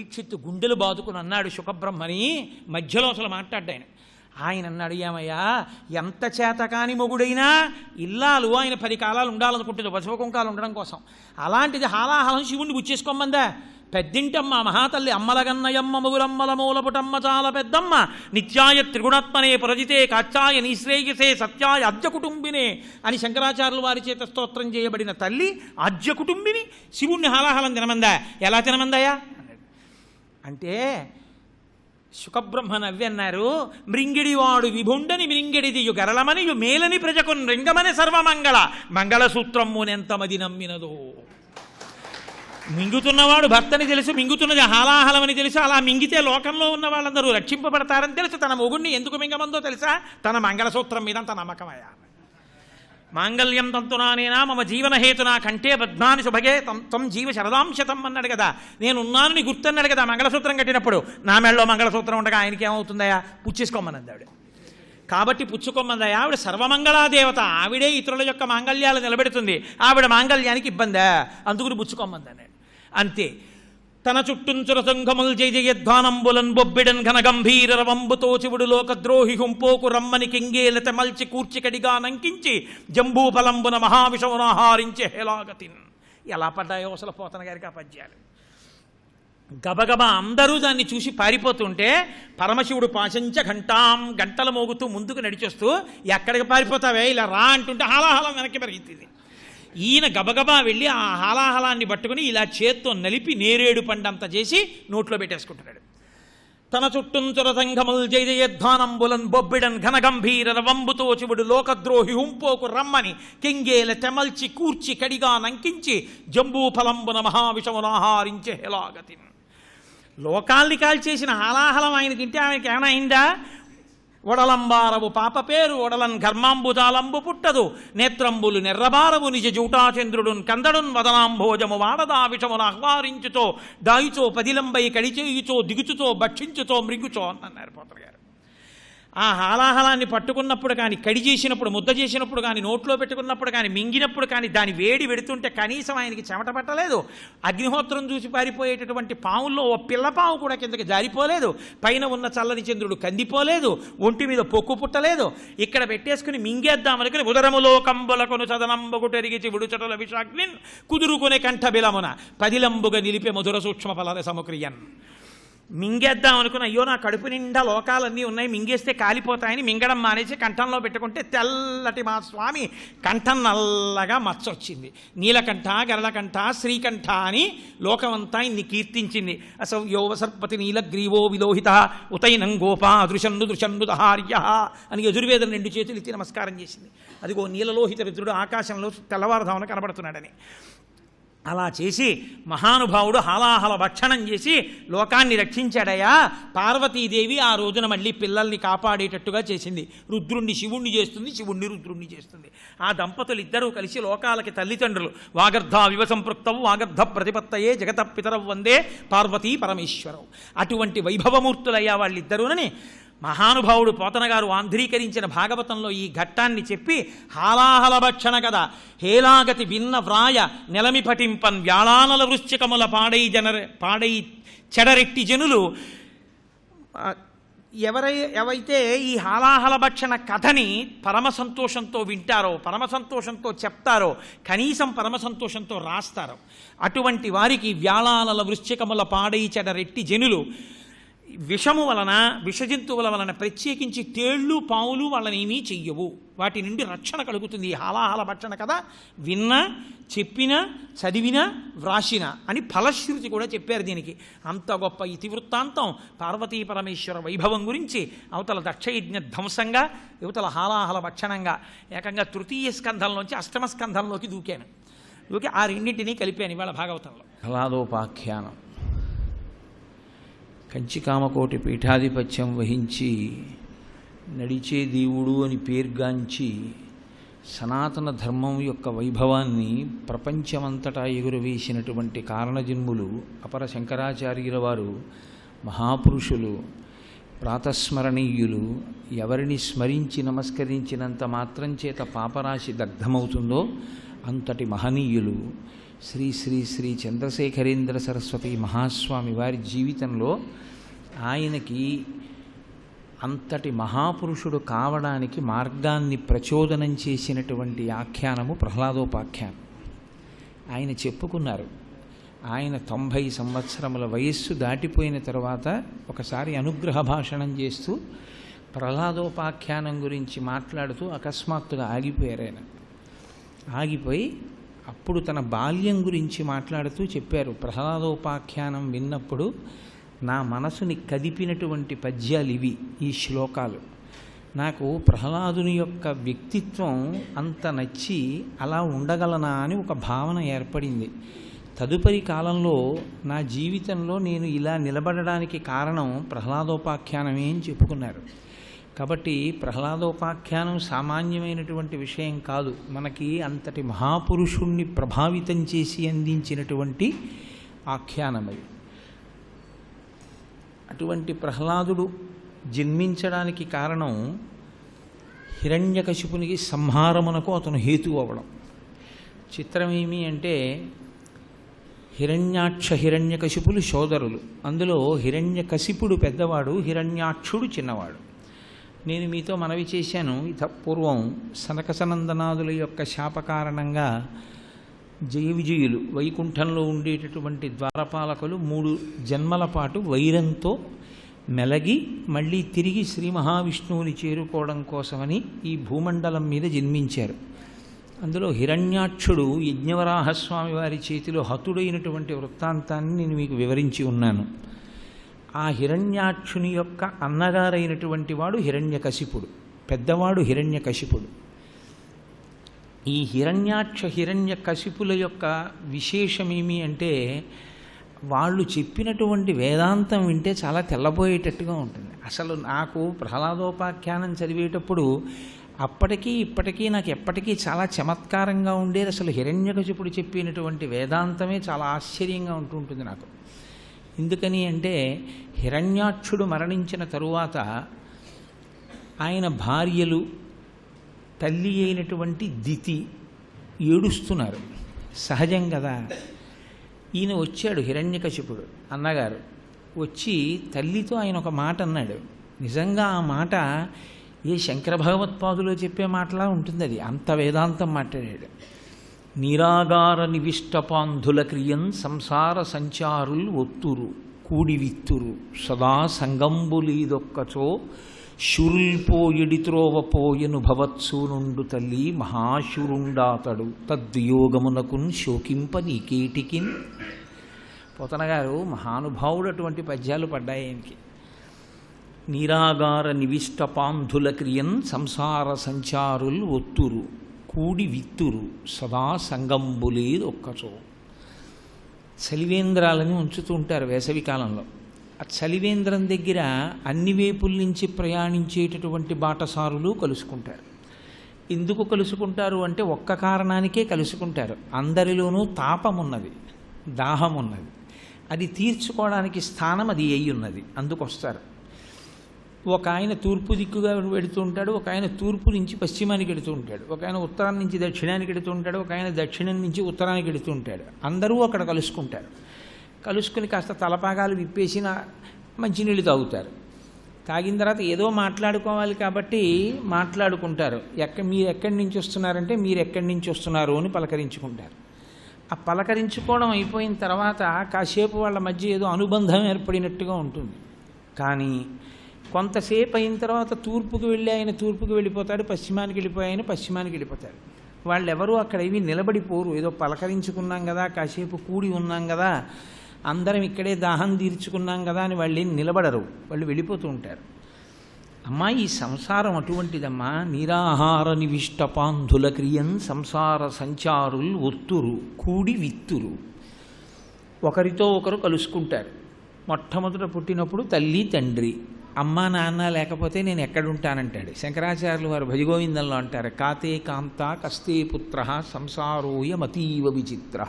పరీక్షిత్తు గుండెలు బాదుకుని అన్నాడు శుకబ్రహ్మని. మధ్యలో అసలు మాట్లాడ్డాయన. ఆయన అన్నాడు, ఏమయ్యా, ఎంత చేతకాని మొగుడైనా ఇల్లాలు ఆయన 10 కాలాలు ఉండాలనుకుంటుంది పసుపు కుంకాలు ఉండడం కోసం. అలాంటిది హాలాహలం శివుణ్ణి గుచ్చేసుకోమందా? పెద్దింటమ్మ మహాతల్లి అమ్మలగన్నయమ్మ మొగులమ్మల మూలపుటమ్మ చాలా పెద్దమ్మ నిత్యాయ త్రిగుణాత్మనే పురజితే కాచాయ నిశ్రేయసే సత్యాయ అద్య కుటుంబినే అని శంకరాచార్యుల వారి చేత స్తోత్రం చేయబడిన తల్లి అద్య కుటుంబిని శివుణ్ణి హాలాహలం తినమందా? ఎలా తినమందాయా అంటే శుకబ్రహ్మ నవ్వి అన్నారు, మృంగిడివాడు విభుండని మృంగిడిదియు గరళమనియు మేలని ప్రజకున్ రింగమని సర్వమంగళ మంగళసూత్రమ్మునెంతమది నమ్మినదో. మింగుతున్నవాడు భర్తని తెలుసు, మింగుతున్నది హాలాహలమని తెలుసు. అలా మింగితే లోకంలో ఉన్న వాళ్ళందరూ రక్షింపబడతారని తెలుసు. తన మొగుడిని ఎందుకు మింగమందో తెలుసా? తన మంగళసూత్రం మీద అంత నమ్మకమయ్యా. మాంగళ్యం తంతునానేనా మమ జీవనహేతునా కంటే బద్ధాని శుభగే తం జీవ శరదాంశతం అన్నాడు కదా. నేనున్నాను నీ గుర్తన్నాడు కదా మంగళసూత్రం కట్టినప్పుడు. నా మెళ్ళలో మంగళసూత్రం ఉండగా ఆయనకి ఏమవుతుందయా? పుచ్చేసుకోమన్నది ఆవిడ. కాబట్టి పుచ్చుకోమన్నదయా. ఆవిడ సర్వమంగళాదేవత, ఆవిడే ఇతరుల యొక్క మాంగళ్యాలు నిలబెడుతుంది. ఆవిడ మాంగళ్యానికి ఇబ్బందా? అందుకుని పుచ్చుకోమన్నాడు. అంతే. తన చుట్టూంచుర సంఘముల్ జయజయధ్వానంబులన్ బొబ్బిడన్ ఘన గంభీర రవంబుతో చివుడు లోకద్రోహి హుంపోకు రమ్మని కింగేలత మల్చి కూర్చికడిగా నంకించి జంబూఫలంబున మహావిషమునాహారించే హేలాగతిన్. ఎలా పడ్డాయో అసలు పోతన గారికి ఆ పద్యాలు. గబగబా అందరూ దాన్ని చూసి పారిపోతుంటే పరమశివుడు పాశంచ ఘంటాం గంటలు మోగుతూ ముందుకు నడిచొస్తూ, ఎక్కడికి పారిపోతావే, ఇలా రా అంటుంటే హాలాహలం వెనక్కి పెరిగింది. ఈయన గబగబా వెళ్ళి ఆ హాలాహలాన్ని పట్టుకుని ఇలా చేత్తో నలిపి నేరేడు పండంత చేసి నోట్లో పెట్టేసుకుంటున్నాడు. తన చుట్టూంచుర సంఘముల్ జయజయధ్వానంబులన్ బొబ్బిడన్ ఘన గంభీర రవంబుతో చివుడు లోకద్రోహి హుంపోకు రమ్మని కెంగేల తెమల్చి కూర్చి కడిగా నంకించి జంబూఫలంబున మహావిషమునాహారించే హేలాగతిన్. లోకాల్ని కాల్చేసిన హాలాహలం ఆయన తింటే ఆమెకి ఏమైనా అయిందా? ఒడలంబారవు పాప పేరు ఒడలన్ ఘర్మాంబుజాలంబు పుట్టదు నేత్రంబులు నెర్రబారవు నిజ జూటాచంద్రుడున్ కందడున్ వదనాంభోజము వాడదా విషమును ఆహ్వారించుతో దాయిచో పదిలంబై కడిచేయుచో దిగుచుతో భక్షించుతో మృగుచో అన్నారు పోతన గారు. ఆ హాలాహలాన్ని పట్టుకున్నప్పుడు కానీ, కడి చేసినప్పుడు, ముద్ద చేసినప్పుడు కానీ, నోట్లో పెట్టుకున్నప్పుడు కానీ, మింగినప్పుడు కానీ దాని వేడి పెడుతుంటే కనీసం ఆయనకి చెమట పట్టలేదు. అగ్నిహోత్రం చూసి పారిపోయేటటువంటి పావుల్లో ఓ పిల్లపావు కూడా కిందకి జారిపోలేదు. పైన ఉన్న చల్లని చంద్రుడు కందిపోలేదు. ఒంటి మీద పొక్కు పుట్టలేదు. ఇక్కడ పెట్టేసుకుని మింగేద్దామనుకుని ఉదరములో కంబులకొను చదనంబగుటెరిగిచి విడుచటల విషాగ్నిన్ కుదురుకునే కంఠబిలమున పదిలంబుగా నిలిపే మధుర సూక్ష్మ ఫలర సముక్రియన్. మింగేద్దాం అనుకుని, అయ్యో నా కడుపు నిండా లోకాలన్నీ ఉన్నాయి, మింగేస్తే కాలిపోతాయని మింగడం మానేసి కంఠంలో పెట్టుకుంటే తెల్లటి మా స్వామి కంఠం నల్లగా మచ్చొచ్చింది. నీలకంఠ గరళకంఠ శ్రీకంఠ అని లోకమంతా ఇన్ని కీర్తించింది. అసౌ యోవసర్పతి నీలగ్రీవో విలోహిత ఉతైనం గోపా దృశన్ను దృశన్ను దహార్య అని యజుర్వేదం 2 చేతులు ఎత్తి నమస్కారం చేసింది. అదిగో నీలలోహిత రుద్రుడు ఆకాశంలో తెల్లవారుధామున కనబడుతున్నాడని. అలా చేసి మహానుభావుడు హాలాహల భక్షణం చేసి లోకాన్ని రక్షించాడయా. పార్వతీదేవి ఆ రోజున మళ్ళీ పిల్లల్ని కాపాడేటట్టుగా చేసింది. రుద్రుణ్ణి శివుణ్ణి చేస్తుంది, శివుణ్ణి రుద్రుణ్ణి చేస్తుంది. ఆ దంపతులు ఇద్దరూ కలిసి లోకాలకి తల్లిదండ్రులు. వాగర్ధ వివ సంపృక్తవు వాగర్ధ ప్రతిపత్తయే జగత పితరవు వందే పార్వతీ పరమేశ్వరవు. అటువంటి వైభవమూర్తులయ్యా వాళ్ళిద్దరూనని మహానుభావుడు పోతన గారు ఆంధ్రీకరించిన భాగవతంలో ఈ ఘట్టాన్ని చెప్పి హాలాహల భక్షణ కదా హేలాగతి భిన్న వ్రాయ నెలమి పఠింపన్ వ్యాళానల వృశ్చికముల పాడై చెడరెట్టి జనులు. ఎవరైతే ఈ హాలాహల భక్షణ కథని పరమ సంతోషంతో వింటారో, పరమ సంతోషంతో చెప్తారో, కనీసం పరమ సంతోషంతో రాస్తారో, అటువంటి వారికి వ్యాళానల వృశ్చికముల పాడై చెడరెట్టి జనులు విషము వలన, విషజంతువుల వలన, ప్రత్యేకించి తేళ్ళు పావులు వాళ్ళని ఏమీ చెయ్యవు. వాటి నుండి రక్షణ కలుగుతుంది. ఈ హాలాహల భక్షణ కదా విన్నా, చెప్పినా, చదివినా, వ్రాసిన అని ఫలశ్రుతి కూడా చెప్పారు దీనికి. అంత గొప్ప ఇతివృత్తాంతం పార్వతీ పరమేశ్వర వైభవం గురించి అవతల దక్షయజ్ఞ ధ్వంసంగా, యువతల హాలాహల భక్షణంగా ఏకంగా 3వ స్కంధంలోంచి 8వ స్కంధంలోకి దూకి ఆ రెండింటినీ కలిపాను ఇవాళ భాగవతంలో. ఆహ్లాదోపాఖ్యానం. కంచికామకోటి పీఠాధిపత్యం వహించి నడిచే దేవుడు అని పేర్గాంచి సనాతన ధర్మం యొక్క వైభవాన్ని ప్రపంచమంతటా ఎగురవేసినటువంటి కారణజన్ములు అపర శంకరాచార్యుల వారు మహాపురుషులు, ప్రాతస్మరణీయులు. ఎవరిని స్మరించి నమస్కరించినంత మాత్రం చేత పాపరాశి దగ్ధమవుతుందో అంతటి మహనీయులు. శ్రీ శ్రీ శ్రీ చంద్రశేఖరేంద్ర సరస్వతి మహాస్వామి వారి జీవితంలో ఆయనకి అంతటి మహాపురుషుడు కావడానికి మార్గాన్ని ప్రచోదనం చేసినటువంటి ఆఖ్యానము ప్రహ్లాదోపాఖ్యానం. ఆయన చెప్పుకున్నారు, ఆయన 90 సంవత్సరముల వయస్సు దాటిపోయిన తర్వాత ఒకసారి అనుగ్రహ భాషణం చేస్తూ ప్రహ్లాదోపాఖ్యానం గురించి మాట్లాడుతూ అకస్మాత్తుగా ఆగిపోయారు. ఆయన ఆగిపోయి అప్పుడు తన బాల్యం గురించి మాట్లాడుతూ చెప్పారు, ప్రహ్లాదోపాఖ్యానం విన్నప్పుడు నా మనసుని కదిపినటువంటి పద్యాలు ఇవి, ఈ శ్లోకాలు. నాకు ప్రహ్లాదుని యొక్క వ్యక్తిత్వం అంత నచ్చి అలా ఉండగలనా అని ఒక భావన ఏర్పడింది. తదుపరి కాలంలో నా జీవితంలో నేను ఇలా నిలబడడానికి కారణం ప్రహ్లాదోపాఖ్యానమే అని చెప్పుకున్నారు. కాబట్టి ప్రహ్లాదోపాఖ్యానం సామాన్యమైనటువంటి విషయం కాదు, మనకి అంతటి మహాపురుషుణ్ణి ప్రభావితం చేసి అందించినటువంటి ఆఖ్యానమది. అటువంటి ప్రహ్లాదుడు జన్మించడానికి కారణం హిరణ్యకశిపునికి సంహారమునకు అతను హేతు అవ్వడం. చిత్రమేమి అంటే హిరణ్యాక్ష హిరణ్యకశిపులు సోదరులు. అందులో హిరణ్యకశిపుడు పెద్దవాడు, హిరణ్యాక్షుడు చిన్నవాడు. నేను మీతో మనవి చేశాను, పూర్వం సనకసనందనాదుల యొక్క శాప కారణంగా జయ విజయులు వైకుంఠంలో ఉండేటటువంటి ద్వారపాలకులు 3 జన్మల పాటు వైరంతో మెలగి మళ్ళీ తిరిగి శ్రీ మహావిష్ణువుని చేరుకోవడం కోసమని ఈ భూమండలం మీద జన్మించారు. అందులో హిరణ్యాక్షుడు యజ్ఞవరాహస్వామి వారి చేతిలో హతుడైనటువంటి వృత్తాంతాన్ని నేను మీకు వివరించి ఉన్నాను. ఆ హిరణ్యాక్షుని యొక్క అన్నగారైనటువంటి వాడు హిరణ్యకశిపుడు, పెద్దవాడు హిరణ్యకశిపుడు. ఈ హిరణ్యాక్ష హిరణ్యకశిపుల యొక్క విశేషమేమి అంటే వాళ్ళు చెప్పినటువంటి వేదాంతం వింటే చాలా తెల్లబోయేటట్టుగా ఉంటుంది. అసలు నాకు ప్రహ్లాదోపాఖ్యానం చదివేటప్పుడు అప్పటికీ ఇప్పటికీ నాకు ఎప్పటికీ చాలా చమత్కారంగా ఉండేది. అసలు హిరణ్యకశిపుడు చెప్పినటువంటి వేదాంతమే చాలా ఆశ్చర్యంగా ఉంటుంటుంది నాకు. ఎందుకని అంటే హిరణ్యాక్షుడు మరణించిన తరువాత ఆయన భార్యలు, తల్లి అయినటువంటి దితి ఏడుస్తున్నారు. సహజం కదా. ఈయన వచ్చాడు హిరణ్యకశిపుడు అన్నగారు. వచ్చి తల్లితో ఆయన ఒక మాట అన్నాడు. నిజంగా ఆ మాట ఏ శంకర భగవత్పాదులో చెప్పే మాటలా ఉంటుంది. అది అంత వేదాంతం మాట్లాడాడు. నిరాగార నివిష్టపాంధుల క్రియన్ సంసార సంచారుల్ ఒత్తురు కూడి విత్తురు సదా సంగంబులీదొక్కచో శురుల్పోయిడి త్రోవపోయెను భవత్సూనుండు తల్లి మహాశురుండాతడు తద్వియోగమునకున్ శోకింప నీకేటికిన్. పోతన గారు మహానుభావుడు అటువంటి పద్యాలు పడ్డాయి ఆయనకి. నిరాగార నివిష్టపాంధుల క్రియన్ సంసార సంచారుల్ ఒత్తురు కూడి విత్తురు సదా సంగంబులేదు ఒక్కచో. చలివేంద్రాలని ఉంచుతూ ఉంటారు వేసవి కాలంలో. ఆ చలివేంద్రం దగ్గర అన్ని వైపుల నుంచి ప్రయాణించేటటువంటి బాటసారులు కలుసుకుంటారు. ఎందుకు కలుసుకుంటారు అంటే ఒక్క కారణానికే కలుసుకుంటారు. అందరిలోనూ తాపం ఉన్నది, దాహం ఉన్నది. అది తీర్చుకోవడానికి స్థానం అది అయి ఉన్నది, అందుకొస్తారు. ఒక ఆయన తూర్పు దిక్కుగా వెడుతూ ఉంటాడు, ఒక ఆయన తూర్పు నుంచి పశ్చిమానికి వెడుతూ ఉంటాడు, ఒక ఆయన ఉత్తరం నుంచి దక్షిణానికి వెడుతూ ఉంటాడు, ఒక ఆయన దక్షిణం నుంచి ఉత్తరానికి వెడుతూ ఉంటాడు. అందరూ అక్కడ కలుసుకుంటారు. కలుసుకుని కాస్త తలపాగాలు విప్పేసిన మంచినీళ్ళు తాగుతారు. తాగిన తర్వాత ఏదో మాట్లాడుకోవాలి కాబట్టి మాట్లాడుకుంటారు. మీరు ఎక్కడి నుంచి వస్తున్నారంటే మీరు ఎక్కడి నుంచి వస్తున్నారు అని పలకరించుకుంటారు. ఆ పలకరించుకోవడం అయిపోయిన తర్వాత కాసేపు వాళ్ళ మధ్య ఏదో అనుబంధం ఏర్పడినట్టుగా ఉంటుంది. కానీ కొంతసేపు అయిన తర్వాత తూర్పుకి వెళ్ళి ఆయన తూర్పుకి వెళ్ళిపోతాడు, పశ్చిమానికి వెళ్ళిపోయి ఆయన పశ్చిమానికి వెళ్ళిపోతాడు. వాళ్ళెవరూ అక్కడ ఇవి నిలబడిపోరు. ఏదో పలకరించుకున్నాం కదా, కాసేపు కూడి ఉన్నాం కదా, అందరం ఇక్కడే దాహం తీర్చుకున్నాం కదా అని వాళ్ళు నిలబడరు, వాళ్ళు వెళ్ళిపోతూ ఉంటారు. అమ్మా ఈ సంసారం అటువంటిదమ్మా. నిరాహార నివిష్టపాంధుల క్రియన్ సంసార సంచారుల్ ఒత్తురు కూడి విత్తురు. ఒకరితో ఒకరు కలుసుకుంటారు. మొట్టమొదట పుట్టినప్పుడు తల్లి తండ్రి, అమ్మ నాన్న లేకపోతే నేను ఎక్కడుంటానంటాడు. శంకరాచార్యులు వారు భజగోవిందంలో అంటారు, కాతే కాంత కస్తే పుత్ర సంసారోయమతీవ విచిత్ర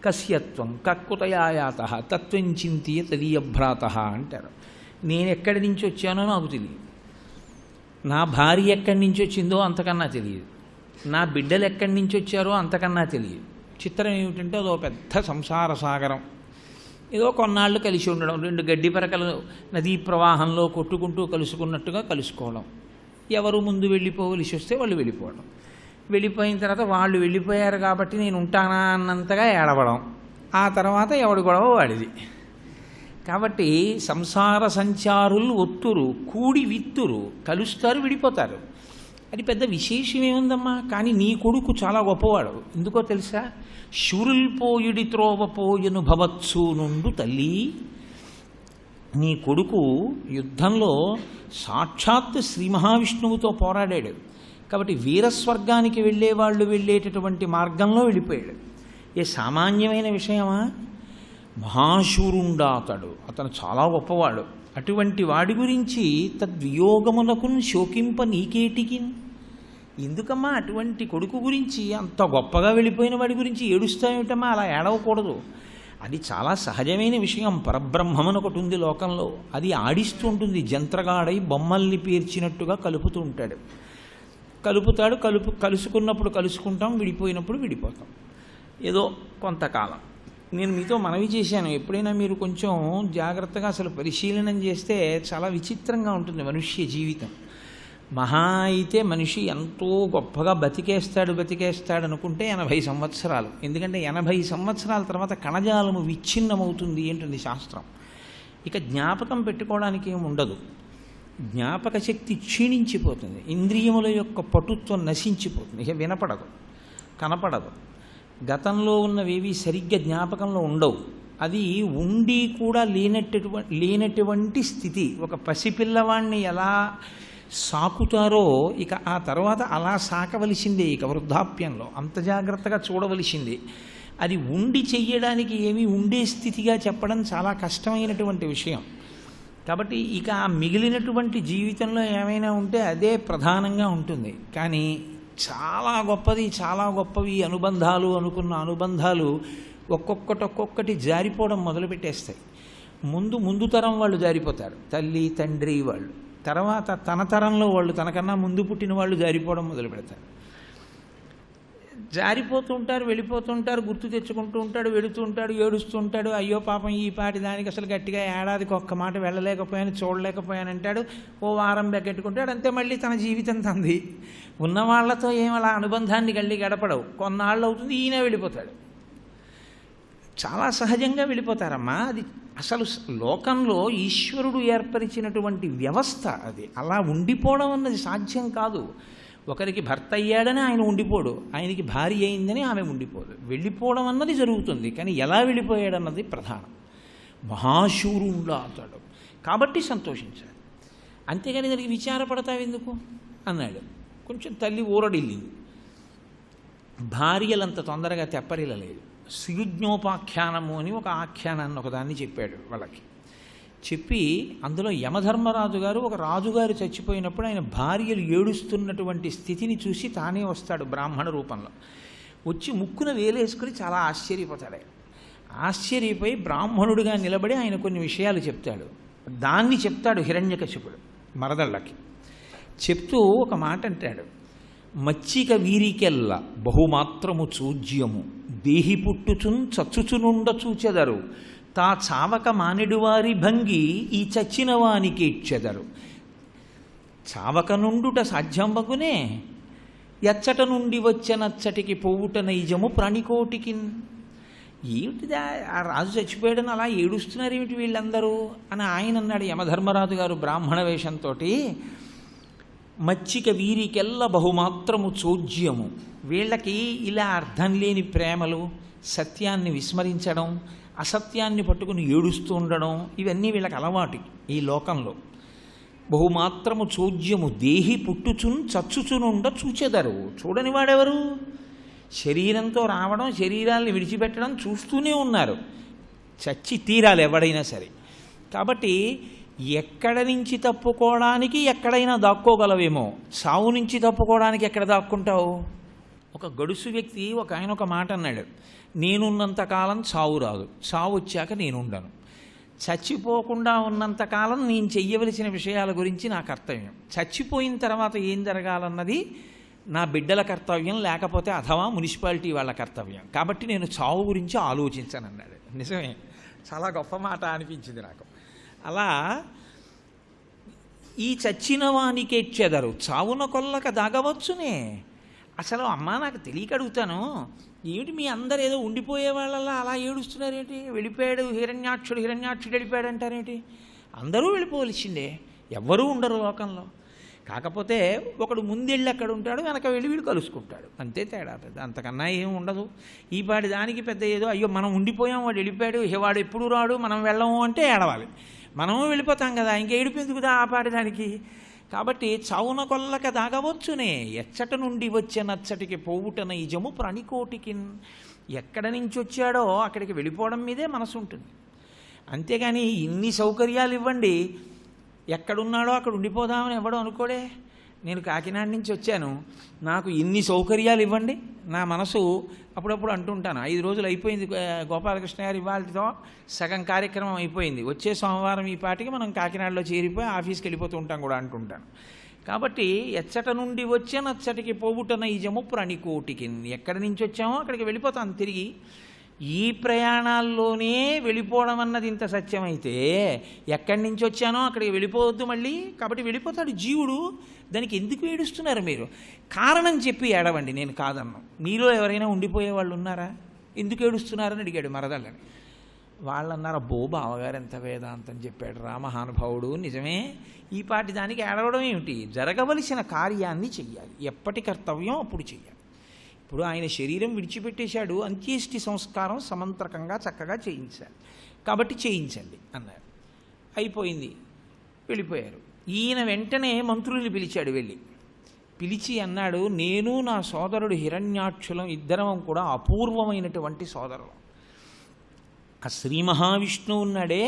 కస్యత్వం కక్కుతయాయాత తత్వం చింతియ తదీయభ్రాత అంటారు. నేను ఎక్కడి నుంచి వచ్చానో నాకు తెలియదు, నా భార్య ఎక్కడి నుంచి వచ్చిందో అంతకన్నా తెలియదు, నా బిడ్డలు ఎక్కడి నుంచి వచ్చారో అంతకన్నా తెలియదు. చిత్రం ఏమిటంటే అదో పెద్ద సంసార సాగరం. ఏదో కొన్నాళ్ళు కలిసి ఉండడం, రెండు గడ్డి పరకలు నదీ ప్రవాహంలో కొట్టుకుంటూ కలుసుకున్నట్టుగా కలుసుకోవడం, ఎవరు ముందు వెళ్ళిపోవలసి వస్తే వాళ్ళు వెళ్ళిపోవడం, వెళ్ళిపోయిన తర్వాత వాళ్ళు వెళ్ళిపోయారు కాబట్టి నేను ఉంటానా అన్నంతగా ఏడవడం, ఆ తర్వాత ఎవడి గొడవ వాడిది. కాబట్టి సంసార సంచారులు ఒత్తురు కూడి విత్తురు, కలుస్తారు విడిపోతారు. అది పెద్ద విశేషమేముందమ్మా. కానీ నీ కొడుకు చాలా గొప్పవాడు. ఎందుకో తెలుసా? శూరుల్పోయుడి త్రోవపోయను భవత్సు నుండు తల్లి. నీ కొడుకు యుద్ధంలో సాక్షాత్ శ్రీ మహావిష్ణువుతో పోరాడాడు కాబట్టి వీరస్వర్గానికి వెళ్ళేవాళ్ళు వెళ్ళేటటువంటి మార్గంలో వెళ్ళిపోయాడు. ఏ సామాన్యమైన విషయమా? మహాశూరుండాతడు, అతను చాలా గొప్పవాడు. అటువంటి వాడి గురించి తద్వియోగమునకు శోకింప నీకేటికి. ఎందుకమ్మా అటువంటి కొడుకు గురించి, అంత గొప్పగా వెళ్ళిపోయిన వాడి గురించి ఏడుస్తావేమిటమ్మా? అలా ఏడవకూడదు. అది చాలా సహజమైన విషయం. పరబ్రహ్మం ఒకటి ఉంది లోకంలో, అది ఆడిస్తూ ఉంటుంది. జంత్రగాడై బొమ్మల్ని పేర్చినట్టుగా కలుపుతూ ఉంటాడు. కలుపుతాడు, కలుసుకున్నప్పుడు కలుసుకుంటాం, విడిపోయినప్పుడు విడిపోతాం. ఏదో కొంతకాలం. నేను మీతో మనవి చేశాను, ఎప్పుడైనా మీరు కొంచెం జాగ్రత్తగా అసలు పరిశీలనం చేస్తే చాలా విచిత్రంగా ఉంటుంది మనుష్య జీవితం. మహా అయితే మనిషి ఎంతో గొప్పగా బతికేస్తాడు అనుకుంటే 80 సంవత్సరాలు. ఎందుకంటే 80 సంవత్సరాల తర్వాత కణజాలము విచ్ఛిన్నమవుతుంది ఏంటండి శాస్త్రం. ఇక జ్ఞాపకం పెట్టుకోవడానికి ఏమి ఉండదు. జ్ఞాపక శక్తి క్షీణించిపోతుంది, ఇంద్రియముల యొక్క పటుత్వం నశించిపోతుంది, ఇక వినపడదు, కనపడదు. గతంలో ఉన్నవేవి సరిగ్గా జ్ఞాపకంలో ఉండవు. అది ఉండి కూడా లేనటువంటి స్థితి. ఒక పసిపిల్లవాణ్ణి ఎలా సాకుతారో ఇక ఆ తర్వాత అలా సాకవలసిందే. ఇక వృద్ధాప్యంలో అంత జాగ్రత్తగా చూడవలసిందే. అది ఉండి చెయ్యడానికి ఏమీ ఉండే స్థితిగా చెప్పడం చాలా కష్టమైనటువంటి విషయం. కాబట్టి ఇక ఆ మిగిలినటువంటి జీవితంలో ఏమైనా ఉంటే అదే ప్రధానంగా ఉంటుంది. కానీ చాలా గొప్పవి అనుబంధాలు అనుకున్న అనుబంధాలు ఒక్కొక్కటి జారిపోవడం మొదలుపెట్టేస్తాయి. ముందు తరం వాళ్ళు జారిపోతారు, తల్లి తండ్రి వాళ్ళు. తర్వాత తన తరంలో వాళ్ళు, తనకన్నా ముందు పుట్టిన వాళ్ళు జారిపోవడం మొదలు పెడతారు. జారిపోతూ ఉంటారు, వెళ్ళిపోతుంటారు, గుర్తు తెచ్చుకుంటూ ఉంటాడు, వెళుతూ ఉంటాడు, ఏడుస్తూ ఉంటాడు. అయ్యో పాపం ఈ పాటి దానికి అసలు గట్టిగా ఏడాదికి ఒక్క మాట వెళ్ళలేకపోయాను, చూడలేకపోయానంటాడు. ఓ వారం బెగ్గెట్టుకుంటాడు, అంతే మళ్ళీ తన జీవితం తంది. ఉన్నవాళ్లతో అలా అనుబంధాన్ని గడపడవు. కొన్నాళ్ళు అవుతుంది, ఈయన వెళ్ళిపోతాడు. చాలా సహజంగా వెళ్ళిపోతారమ్మా. అది అసలు లోకంలో ఈశ్వరుడు ఏర్పరిచినటువంటి వ్యవస్థ అది. అలా ఉండిపోవడం అన్నది సాధ్యం కాదు. ఒకరికి భర్త అయ్యాడని ఆయన ఉండిపోడు, ఆయనకి భార్య అయిందని ఆమె ఉండిపోదు. వెళ్ళిపోవడం అన్నది జరుగుతుంది, కానీ ఎలా వెళ్ళిపోయాడన్నది ప్రధానం. మహాశూరుండా అతడు కాబట్టి సంతోషించాడు. అంతేగాని దానికి విచారపడతావు ఎందుకు అన్నాడు. కొంచెం తల్లి ఊరడిల్లింది. భార్యలంత తొందరగా తెప్పరిల్లలేదు. సుయుజ్ఞోపాఖ్యానము అని ఒక ఆఖ్యానాన్ని ఒకదాన్ని చెప్పాడు వాళ్ళకి. చెప్పి అందులో యమధర్మరాజు గారు, ఒక రాజుగారు చచ్చిపోయినప్పుడు ఆయన భార్యలు ఏడుస్తున్నటువంటి స్థితిని చూసి తానే వస్తాడు బ్రాహ్మణ రూపంలో. వచ్చి ముక్కున వేలేసుకుని చాలా ఆశ్చర్యపోతాడు. ఆశ్చర్యపోయి బ్రాహ్మణుడిగా నిలబడి ఆయన కొన్ని విషయాలు చెప్తాడు. దాన్ని చెప్తాడు హిరణ్యకశిపుడు మరదళ్ళకి. చెప్తూ ఒక మాట అంటాడు, మచ్చిక వీరికెల్ల బహుమాత్రము చూజ్యము దేహి పుట్టుచున్ చచ్చుచునుండ చూచెదరు తా చావక మానెడువారి భంగి ఈ చచ్చిన వానికి ఇచ్చెదరు. చావక నుండుట సాధ్యంబగునే ఎచ్చట నుండి వచ్చనచ్చటికి పోవుట నైజము ప్రాణికోటికి. ఏమిటిదా ఆ రాజు చచ్చిపోయాడని అలా ఏడుస్తున్నారు ఏమిటి వీళ్ళందరూ అని ఆయన అన్నాడు యమధర్మరాజు గారు బ్రాహ్మణ వేషంతో. మచ్చిక వీరికెల్ల బహుమాత్రము చోజ్యము, వీళ్ళకి ఇలా అర్థం లేని ప్రేమలు, సత్యాన్ని విస్మరించడం, అసత్యాన్ని పట్టుకుని ఏడుస్తూ ఉండడం, ఇవన్నీ వీళ్ళకి అలవాటు ఈ లోకంలో. బహుమాత్రము చోజ్యము దేహి పుట్టుచున్ చచ్చుచునుండ చూచెదరు. చూడని వాడెవరు? శరీరంతో రావడం, శరీరాల్ని విడిచిపెట్టడం చూస్తూనే ఉన్నారు. చచ్చి తీరాలి ఎవడైనా సరే. కాబట్టి ఎక్కడ నుంచి తప్పుకోవడానికి ఎక్కడైనా దాక్కోగలవేమో, సావు నుంచి తప్పుకోవడానికి ఎక్కడ దాక్కుంటావు? ఒక గడుసు వ్యక్తి ఆయన ఒక మాట అన్నాడు, నేనున్నంతకాలం చావు రాదు, చావు వచ్చాక నేనుండను. చచ్చిపోకుండా ఉన్నంతకాలం నేను చెయ్యవలసిన విషయాల గురించి నా కర్తవ్యం, చచ్చిపోయిన తర్వాత ఏం జరగాలన్నది నా బిడ్డల కర్తవ్యం, లేకపోతే అథవా మున్సిపాలిటీ వాళ్ళ కర్తవ్యం. కాబట్టి నేను చావు గురించి ఆలోచించను అన్నాడు. నిజమే, చాలా గొప్ప మాట అనిపించింది నాకు. అలా ఈ చచ్చిన వానికే చెదరు చావున కొల్లక దాగవచ్చునే. అసలు అమ్మా నాకు తెలియక అడుగుతాను, ఏమిటి మీ అందరు ఏదో ఉండిపోయే వాళ్ళలా అలా ఏడుస్తున్నారేంటి? వెళ్ళిపోయాడు హిరణ్యాక్షుడు వెళ్ళిపోయాడు అంటారేంటి? అందరూ వెళ్ళిపోవలసిందే, ఎవ్వరూ ఉండరు లోకంలో. కాకపోతే ఒకడు ముందెళ్ళి అక్కడ ఉంటాడు, వెనక వెళ్ళి వీడు కలుసుకుంటాడు, అంతే తేడా. పెద్ద అంతకన్నా ఏం ఉండదు. ఈ పాటి దానికి పెద్ద ఏదో అయ్యో మనం ఉండిపోయాం, వాడు వెళ్ళిపోయాడు, వాడు ఎప్పుడు రాడు, మనం వెళ్ళము అంటే ఏడవాలి. మనము వెళ్ళిపోతాం కదా, ఇంక ఏడిపెందుకుదా ఆ పాటి దానికి. కాబట్టి చావున కొల్లక దాగవచ్చునే, ఎచ్చట నుండి వచ్చే నచ్చటికి పోవుట నైజము ప్రాణికోటికి. ఎక్కడ నుంచి వచ్చాడో అక్కడికి వెళ్ళిపోవడం మీదే మనసు ఉంటుంది. అంతేగాని ఇన్ని సౌకర్యాలు ఇవ్వండి, ఎక్కడున్నాడో అక్కడ ఉండిపోదామని ఎవడో అనుకోడే. నేను కాకినాడ నుంచి వచ్చాను, నాకు ఇన్ని సౌకర్యాలు ఇవ్వండి, నా మనసు అప్పుడప్పుడు అంటుంటాను 5 రోజులు అయిపోయింది గోపాలకృష్ణ గారు, ఇవాళతో సగం కార్యక్రమం అయిపోయింది, వచ్చే సోమవారం ఈ పాటికి మనం కాకినాడలో చేరిపోయి ఆఫీస్కి వెళ్ళిపోతూ ఉంటాం కూడా అంటుంటాను. కాబట్టి ఎచ్చట నుండి వచ్చే నచ్చటికి పోవుట నైజము ప్రాణికోటికి. ఎక్కడి నుంచి వచ్చామో అక్కడికి వెళ్ళిపోతాం తిరిగి. ఈ ప్రయాణాల్లోనే వెళ్ళిపోవడం అన్నది ఇంత సత్యమైతే ఎక్కడి నుంచి వచ్చానో అక్కడికి వెళ్ళిపోవద్దు మళ్ళీ. కాబట్టి వెళ్ళిపోతాడు జీవుడు, దానికి ఎందుకు ఏడుస్తున్నారు మీరు? కారణం చెప్పి ఏడవండి, నేను కాదన్నా. మీలో ఎవరైనా ఉండిపోయే వాళ్ళు ఉన్నారా? ఎందుకు ఏడుస్తున్నారని అడిగాడు మరదళ్ళని. వాళ్ళన్నారు, అబ్బో బావగారు ఎంత వేదాంతం చెప్పాడు రా మహానుభావుడు. నిజమే, ఈ పాటి దానికి ఏడవడం ఏమిటి? జరగవలసిన కార్యాన్ని చెయ్యాలి, ఎప్పటి కర్తవ్యం అప్పుడు చెయ్యాలి. ఇప్పుడు ఆయన శరీరం విడిచిపెట్టేశాడు, అంత్యేష్టి సంస్కారం సమంత్రకంగా చక్కగా చేయించాలి, కాబట్టి చేయించండి అన్నారు. అయిపోయింది, వెళ్ళిపోయారు. ఈయన వెంటనే మంత్రుల్ని పిలిచాడు. వెళ్ళి పిలిచి అన్నాడు, నేను నా సోదరుడు హిరణ్యాక్షులం ఇద్దరం కూడా అపూర్వమైనటువంటి సోదరులు. ఆ శ్రీ మహావిష్ణువు ఉన్నాడే,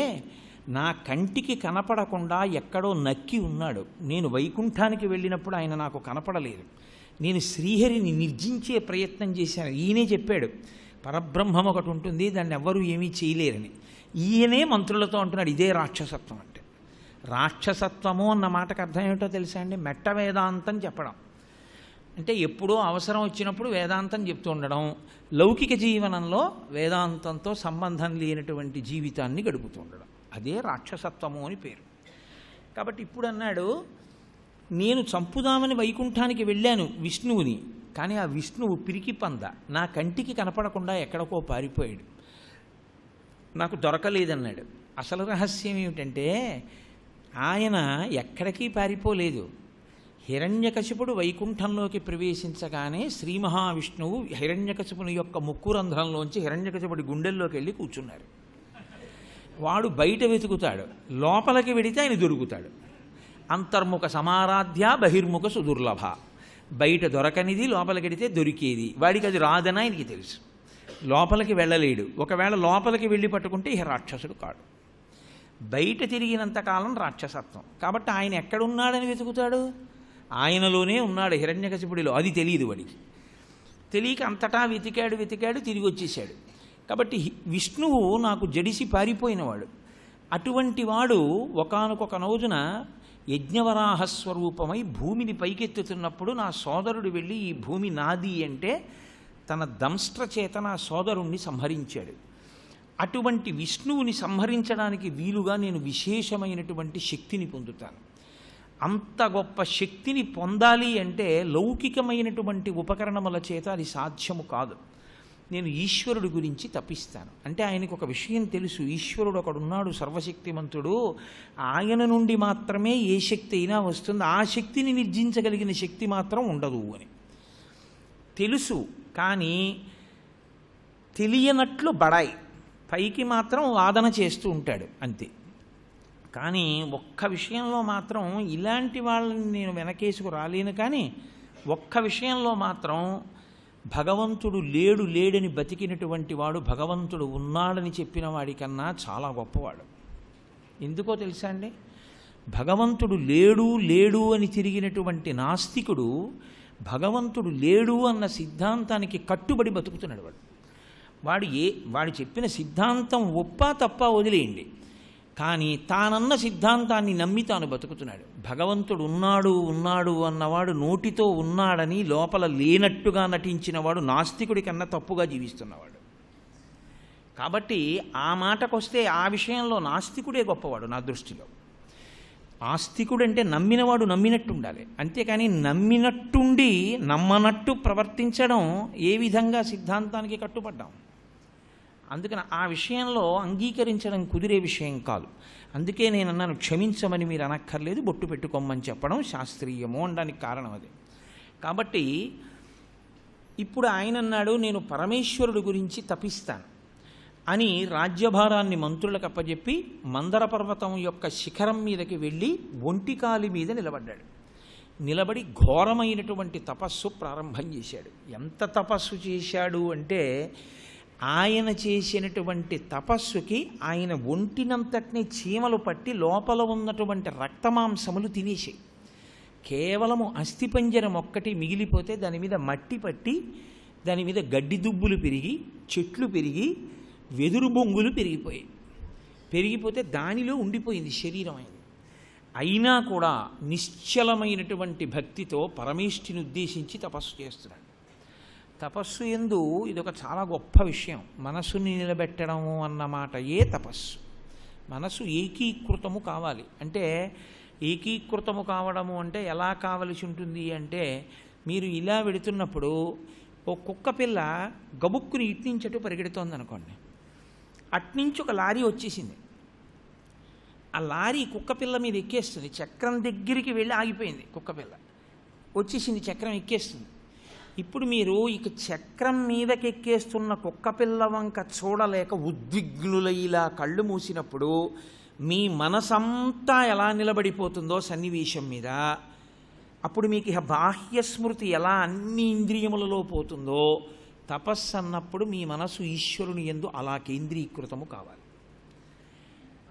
నా కంటికి కనపడకుండా ఎక్కడో నక్కి ఉన్నాడు. నేను వైకుంఠానికి వెళ్ళినప్పుడు ఆయన నాకు కనపడలేదు. నేను శ్రీహరిని నిర్జించే ప్రయత్నం చేశాను. ఈయనే చెప్పాడు పరబ్రహ్మం ఒకటి ఉంటుంది, దాన్ని ఎవ్వరూ ఏమీ చేయలేరని. ఈయనే మంత్రులతో అంటున్నాడు, ఇదే రాక్షసత్వం అంటే. రాక్షసత్వము అన్న మాటకు అర్థం ఏమిటో తెలుసా అండి? మెట్ట వేదాంతం చెప్పడం అంటే ఎప్పుడో అవసరం వచ్చినప్పుడు వేదాంతం చెప్తూ ఉండడం, లౌకిక జీవనంలో వేదాంతంతో సంబంధం లేనటువంటి జీవితాన్ని గడుపుతూ ఉండడం, అదే రాక్షసత్వము అని పేరు. కాబట్టి ఇప్పుడు అన్నాడు, నేను చంపుదామని వైకుంఠానికి వెళ్ళాను విష్ణువుని, కానీ ఆ విష్ణువు పిరికి పంద నా కంటికి కనపడకుండా ఎక్కడికో పారిపోయాడు, నాకు దొరకలేదన్నాడు. అసలు రహస్యం ఏమిటంటే ఆయన ఎక్కడికి పారిపోలేదు. హిరణ్యకశిపుడు వైకుంఠంలోకి ప్రవేశించగానే శ్రీ మహావిష్ణువు హిరణ్యకశిపుని యొక్క ముక్కు రంధ్రంలోంచి హిరణ్యకశిపుడి గుండెల్లోకి వెళ్ళి కూర్చున్నారు. వాడు బయట వెతుకుతాడు, లోపలికి వెడితే ఆయన దొరుకుతాడు. అంతర్ముఖ సమారాధ్య బహిర్ముఖ సుదుర్లభ. బయట దొరకనిది లోపలికెడితే దొరికేది. వాడికి అది రాదని ఆయనకి తెలుసు, లోపలికి వెళ్ళలేడు. ఒకవేళ లోపలికి వెళ్ళి పట్టుకుంటే ఇహ రాక్షసుడు కాడు. బయట తిరిగినంతకాలం రాక్షసత్వం. కాబట్టి ఆయన ఎక్కడున్నాడని వెతుకుతాడు? ఆయనలోనే ఉన్నాడు, హిరణ్యకశిపుడిలో. అది తెలియదు వాడికి. తెలియక అంతటా వెతికాడు, తిరిగి వచ్చేసాడు. కాబట్టి విష్ణువు నాకు జడిసి పారిపోయినవాడు. అటువంటి వాడు ఒకానొక రోజున యజ్ఞవరాహస్వరూపమై భూమిని పైకెత్తుతున్నప్పుడు నా సోదరుడు వెళ్ళి ఈ భూమి నాది అంటే తన దంష్ట్ర చేత నా సోదరుణ్ణి సంహరించాడు. అటువంటి విష్ణువుని సంహరించడానికి వీలుగా నేను విశేషమైనటువంటి శక్తిని పొందుతాను. అంత గొప్ప శక్తిని పొందాలి అంటే లౌకికమైనటువంటి ఉపకరణముల చేత అది సాధ్యము కాదు. నేను ఈశ్వరుడి గురించి తప్పిస్తాను అంటే ఆయనకు ఒక విషయం తెలుసు, ఈశ్వరుడు ఒకడున్నాడు సర్వశక్తిమంతుడు, ఆయన నుండి మాత్రమే ఏ శక్తి అయినా వస్తుంది, ఆ శక్తిని నిర్జించగలిగిన శక్తి మాత్రం ఉండదు అని తెలుసు. కానీ తెలియనట్లు బడాయి, పైకి మాత్రం వాదన చేస్తూ ఉంటాడు అంతే. కానీ ఒక్క విషయంలో మాత్రం ఇలాంటి వాళ్ళని నేను వెనకేసుకు రాలేను. కానీ ఒక్క విషయంలో మాత్రం భగవంతుడు లేడని బతికినటువంటి వాడు భగవంతుడు ఉన్నాడని చెప్పిన వాడికన్నా చాలా గొప్పవాడు. ఎందుకో తెలుసా అండి? భగవంతుడు లేడు అని తిరిగినటువంటి నాస్తికుడు భగవంతుడు లేడు అన్న సిద్ధాంతానికి కట్టుబడి బతుకుతున్నాడు. వాడు చెప్పిన సిద్ధాంతం ఒప్పా తప్ప వదిలేయండి, కానీ తానన్న సిద్ధాంతాన్ని నమ్మి తాను బతుకుతున్నాడు. భగవంతుడు ఉన్నాడు ఉన్నాడు అన్నవాడు నోటితో ఉన్నాడని లోపల లేనట్టుగా నటించినవాడు నాస్తికుడి కన్నా తప్పుగా జీవిస్తున్నవాడు. కాబట్టి ఆ మాటకొస్తే ఆ విషయంలో నాస్తికుడే గొప్పవాడు నా దృష్టిలో. ఆస్తికుడంటే నమ్మినవాడు నమ్మినట్టు ఉండాలి, అంతేకాని నమ్మినట్టుండి నమ్మనట్టు ప్రవర్తించడం ఏ విధంగా సిద్ధాంతానికి కట్టుబడ్డాం. అందుకని ఆ విషయంలో అంగీకరించడం కుదిరే విషయం కాదు. అందుకే నేను అన్నాను, క్షమించమని మీరు అనక్కర్లేదు, బొట్టు పెట్టుకోమని చెప్పడం శాస్త్రీయము అనడానికి కారణం అది. కాబట్టి ఇప్పుడు ఆయన అన్నాడు, నేను పరమేశ్వరుడు గురించి తపిస్తాను అని రాజ్యభారాన్ని మంత్రులకు అప్పచెప్పి మందర పర్వతం యొక్క శిఖరం మీదకి వెళ్ళి ఒంటికాలి మీద నిలబడ్డాడు. నిలబడి ఘోరమైనటువంటి తపస్సు ప్రారంభం చేశాడు. ఎంత తపస్సు చేశాడు అంటే, ఆయన చేసినటువంటి తపస్సుకి ఆయన ఒంటినంతటినీ చీమలు పట్టి లోపల ఉన్నటువంటి రక్తమాంసములు తినేసాయి. కేవలము అస్థిపంజరం ఒక్కటి మిగిలిపోతే దాని మీద మట్టి పట్టి, దాని మీద గడ్డి దుబ్బులు పెరిగి, చెట్లు పెరిగి, వెదురు బొంగులు పెరిగిపోతే దానిలో ఉండిపోయింది శరీరం అయింది. అయినా కూడా నిశ్చలమైనటువంటి భక్తితో పరమేష్ఠిని ఉద్దేశించి తపస్సు చేస్తున్నాడు. తపస్సు యందు ఇదొక చాలా గొప్ప విషయం. మనసుని నిలబెట్టడము అన్నమాట తపస్సు. మనసు ఏకీకృతము కావాలి. అంటే ఏకీకృతము కావడము అంటే ఎలా కావలసి ఉంటుంది అంటే, మీరు ఇలా వెడుతున్నప్పుడు ఓ కుక్క పిల్ల గబుక్కుని ఇట్నించటు పరిగెడుతోంది అనుకోండి, అట్నుంచి ఒక లారీ వచ్చేసింది. ఆ లారీ కుక్క పిల్ల మీద ఎక్కేస్తుంది. చక్రం దగ్గరికి వెళ్ళి ఆగిపోయింది. కుక్క పిల్ల వచ్చేసింది, చక్రం ఎక్కేస్తుంది. ఇప్పుడు మీరు ఇక చక్రం మీదకెక్కేస్తున్న కుక్క పిల్ల వంక చూడలేక ఉద్విగ్నులైలా కళ్ళు మూసినప్పుడు మీ మనసంతా ఎలా నిలబడిపోతుందో సన్నివేశం మీద, అప్పుడు మీకు ఇక బాహ్య స్మృతి ఎలా అన్ని ఇంద్రియములలో పోతుందో, తపస్సు అన్నప్పుడు మీ మనసు ఈశ్వరుని యందు అలా కేంద్రీకృతము కావాలి.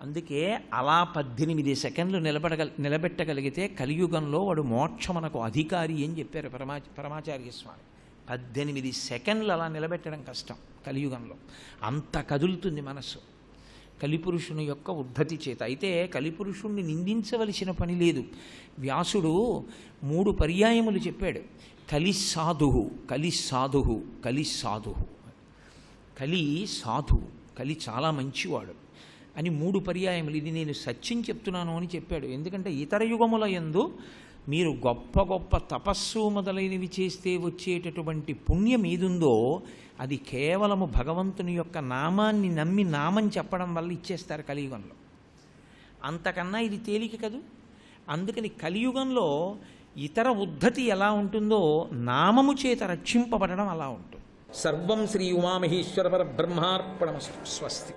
అందుకే అలా 18 సెకండ్లు నిలబెట్టగలిగితే కలియుగంలో వాడు మోక్షమునకు అధికారి అని చెప్పారు పరమాచార్య స్వామి. 18 సెకండ్లు అలా నిలబెట్టడం కష్టం కలియుగంలో. అంత కదులుతుంది మనస్సు కలిపురుషుని యొక్క ఉద్ధతి చేత. అయితే కలిపురుషుణ్ణి నిందించవలసిన పని లేదు. వ్యాసుడు 3 పర్యాయములు చెప్పాడు. కలి సాధువు, కలి సాధువు, కలి సాధువు. కలి సాధువు, కలి చాలా మంచివాడు అని 3 పర్యాయములు. ఇది నేను సత్యం చెప్తున్నాను అని చెప్పాడు. ఎందుకంటే ఇతర యుగముల యందు మీరు గొప్ప గొప్ప తపస్సు మొదలైనవి చేస్తే వచ్చేటటువంటి పుణ్యం ఏదుందో అది కేవలము భగవంతుని యొక్క నామాన్ని నమ్మి నామం చెప్పడం వల్ల ఇచ్చేస్తారు కలియుగంలో. అంతకన్నా ఇది తేలిక కదూ. అందుకని కలియుగంలో ఇతర ఉద్ధతి ఎలా ఉంటుందో నామము చేత రక్షింపబడడం అలా ఉంటుంది. సర్వం శ్రీ ఉమామహేశ్వర పరబ్రహ్మార్పణమస్తు. స్వస్తి.